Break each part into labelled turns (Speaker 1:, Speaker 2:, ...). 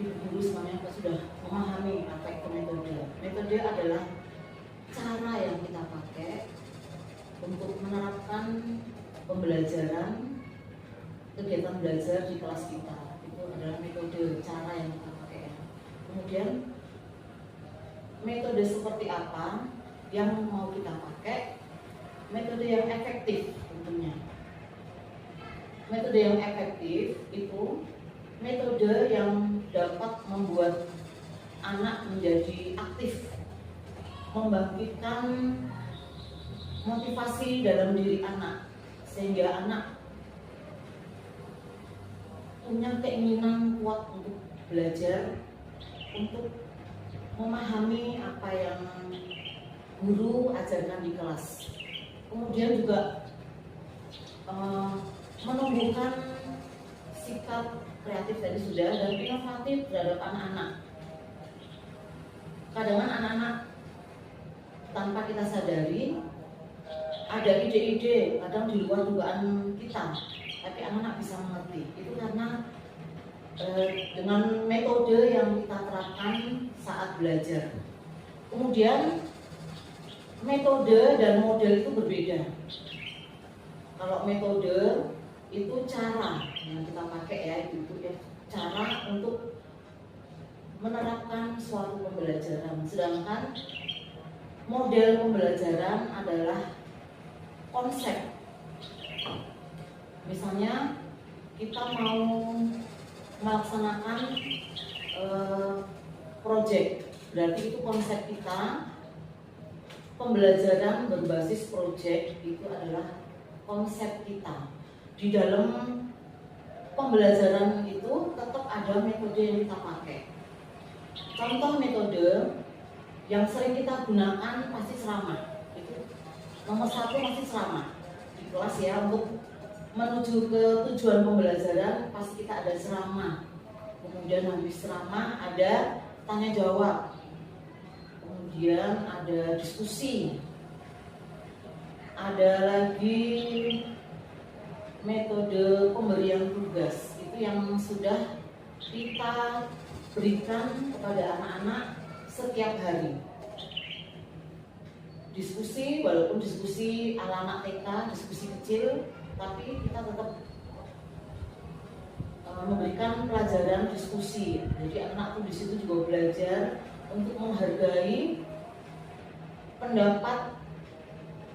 Speaker 1: ibu guru semuanya sudah memahami apa itu metode. Metode adalah cara yang kita pakai untuk menerapkan pembelajaran, kegiatan belajar di kelas kita. Itu adalah metode, cara yang kita pakai. Kemudian metode seperti apa yang mau kita pakai? Metode yang efektif tentunya. Metode yang efektif itu metode yang dapat membuat anak menjadi aktif, membangkitkan motivasi dalam diri anak, sehingga anak punya keinginan kuat untuk belajar, untuk memahami apa yang guru ajarkan di kelas. Kemudian juga menumbuhkan sikap kreatif tadi sudah, dan inovatif terhadap anak-anak. Kadang anak-anak tanpa kita sadari ada ide-ide kadang di luar dugaan kita, tapi anak-anak bisa mengerti. Itu karena dengan metode yang kita terapkan saat belajar. Kemudian metode dan model itu berbeda. Kalau metode itu cara yang kita pakai ya, itu ya, cara untuk menerapkan suatu pembelajaran. Sedangkan model pembelajaran adalah konsep. Misalnya kita mau melaksanakan project, berarti itu konsep kita. Pembelajaran berbasis project itu adalah konsep kita. Di dalam pembelajaran itu tetap ada metode yang kita pakai. Contoh metode yang sering kita gunakan pasti ceramah. Itu nomor satu pasti ceramah di kelas ya. Untuk menuju ke tujuan pembelajaran pasti kita ada ceramah. Kemudian habis ceramah ada tanya jawab. Kemudian ada diskusi. Ada lagi metode pemberian tugas, itu yang sudah kita berikan kepada anak-anak setiap hari. Diskusi, walaupun diskusi ala anak TK, diskusi kecil, tapi kita tetap memberikan pelajaran diskusi. Jadi anak tuh di situ juga belajar untuk menghargai pendapat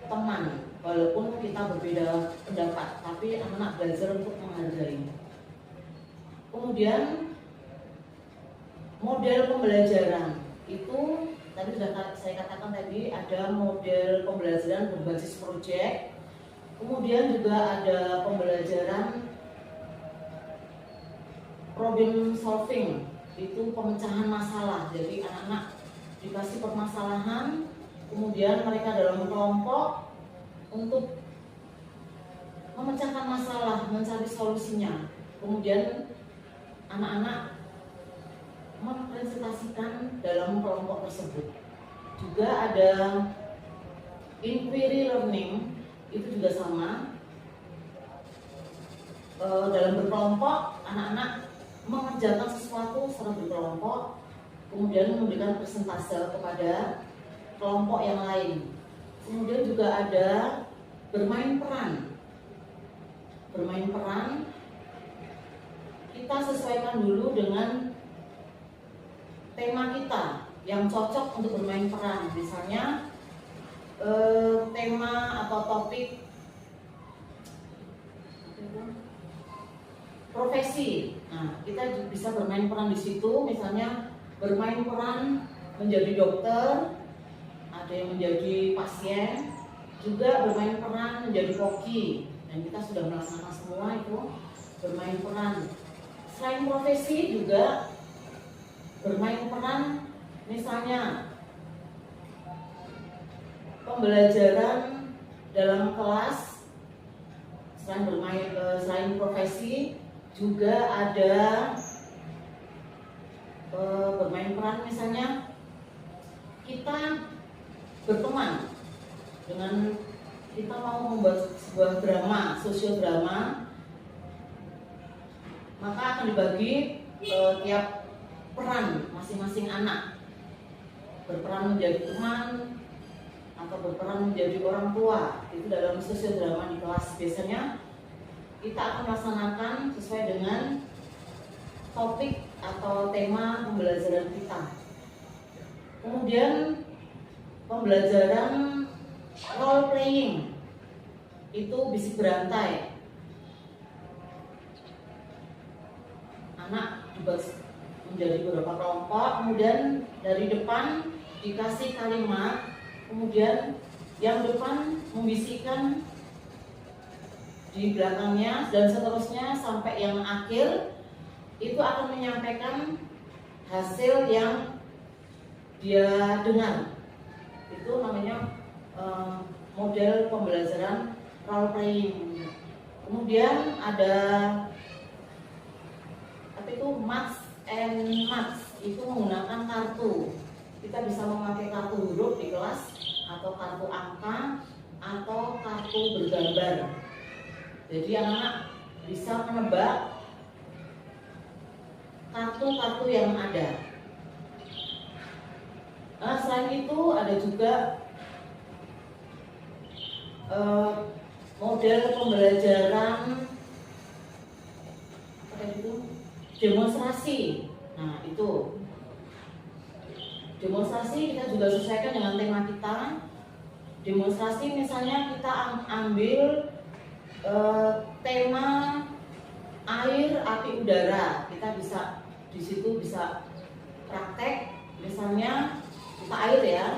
Speaker 1: teman. Walaupun kita berbeda pendapat, tapi anak-anak belajar untuk menghargai. Kemudian model pembelajaran itu tadi sudah saya katakan tadi, ada model pembelajaran berbasis proyek. Kemudian juga ada pembelajaran problem solving, itu pemecahan masalah. Jadi anak-anak dikasih permasalahan, kemudian mereka dalam kelompok untuk memecahkan masalah, mencari solusinya. Kemudian anak-anak mempresentasikan dalam kelompok tersebut. Juga ada inquiry learning, itu juga sama. Dalam berkelompok, anak-anak mengerjakan sesuatu secara berkelompok, kemudian memberikan persentase kepada kelompok yang lain. Kemudian juga ada bermain peran. Bermain peran kita sesuaikan dulu dengan tema kita yang cocok untuk bermain peran. Misalnya tema atau topik profesi. Nah, kita bisa bermain peran di situ. Misalnya bermain peran menjadi dokter, ada yang menjadi pasien, juga bermain peran menjadi koki, dan kita sudah melaksanakan semua itu bermain peran. Selain profesi juga bermain peran, misalnya pembelajaran dalam kelas. Selain profesi juga ada bermain peran, misalnya kita berteman dengan, kita mau membuat sebuah drama, sosiodrama, maka akan dibagi tiap peran masing-masing anak, berperan menjadi teman atau berperan menjadi orang tua. Itu dalam sosiodrama di kelas. Biasanya kita akan melaksanakan sesuai dengan topik atau tema pembelajaran kita. Kemudian pembelajaran role playing itu bisik berantai. Anak dibagi menjadi beberapa kelompok, kemudian dari depan dikasih kalimat, kemudian yang depan membisikkan di belakangnya, dan seterusnya sampai yang akhir itu akan menyampaikan hasil yang dia dengar. Itu namanya model pembelajaran role playing. Kemudian ada math and math, itu menggunakan kartu. Kita bisa memakai kartu huruf di kelas, atau kartu angka, atau kartu bergambar. Jadi anak-anak bisa menebak kartu-kartu yang ada. Nah, selain itu ada juga model pembelajaran demonstrasi. Nah, itu demonstrasi kita juga sesuaikan dengan tema kita. Demonstrasi misalnya kita ambil tema air, api, udara. Kita bisa di situ bisa praktek, misalnya kita air ya.